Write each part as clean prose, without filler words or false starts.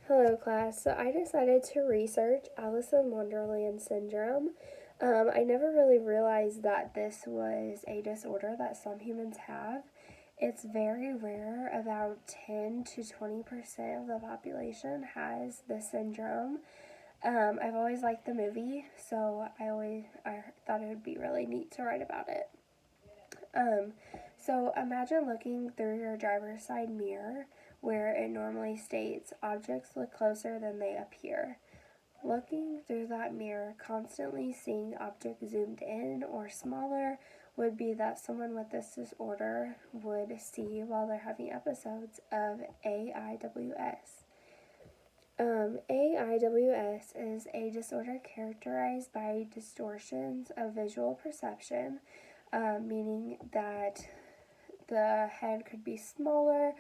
Hello, class. So I decided to research Alice in Wonderland syndrome. I never really realized that this was a disorder that some humans have. It's very rare. About 10 to 20% of the population has this syndrome. I've always liked the movie, so I thought it would be really neat to write about it. Um, so imagine looking through your driver's side mirror where it normally states objects look closer than they appear. Looking through that mirror, constantly seeing objects zoomed in or smaller would be that someone with this disorder would see while they're having episodes of AIWS. AIWS is a disorder characterized by distortions of visual perception, meaning that the head could be smaller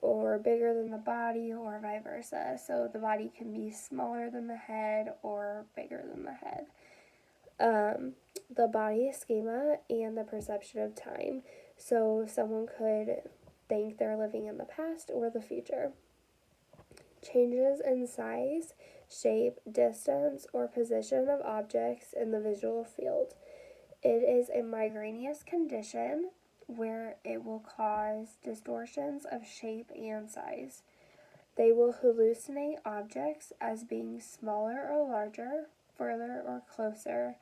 or bigger than the body, or vice versa. So the body can be smaller than the head or bigger than the head. The body schema and the perception of time. So someone could think they're living in the past or the future. Changes in size, shape, distance, or position of objects in the visual field. It is a migrainous condition where it will cause distortions of shape and size. They will hallucinate objects as being smaller or larger, further or closer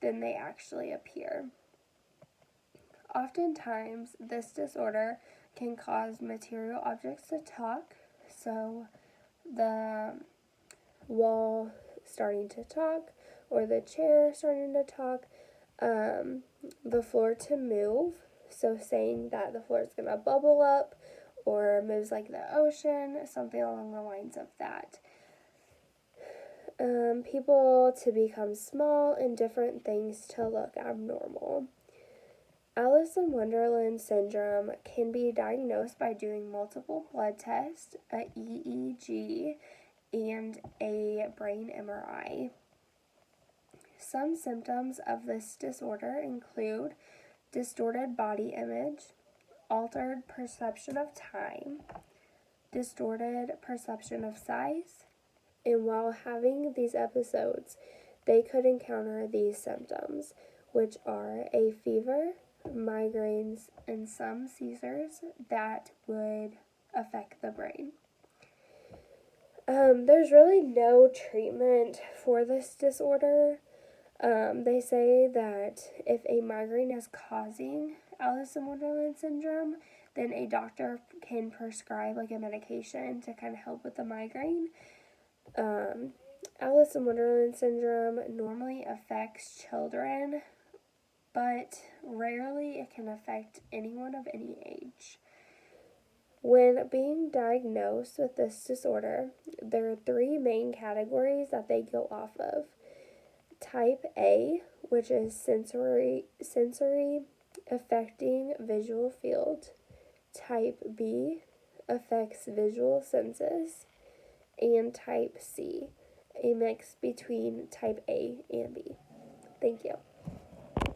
than they actually appear. Oftentimes, this disorder can cause material objects to talk, so the wall starting to talk or the chair starting to talk, the floor to move, so saying that the floor is going to bubble up or moves like the ocean, something along the lines of that. People to become small and different things to look abnormal. Alice in Wonderland syndrome can be diagnosed by doing multiple blood tests, a EEG, and a brain MRI. Some symptoms of this disorder include distorted body image, altered perception of time, distorted perception of size, and while having these episodes, they could encounter these symptoms, which are a fever, migraines, and some seizures that would affect the brain. There's really no treatment for this disorder. They say that if a migraine is causing Alice in Wonderland syndrome, then a doctor can prescribe like a medication to kind of help with the migraine. Alice in Wonderland syndrome normally affects children, but rarely it can affect anyone of any age. When being diagnosed with this disorder, there are three main categories that they go off of. Type A, which is sensory affecting visual field. Type B affects visual senses. And type C, a mix between type A and B. Thank you.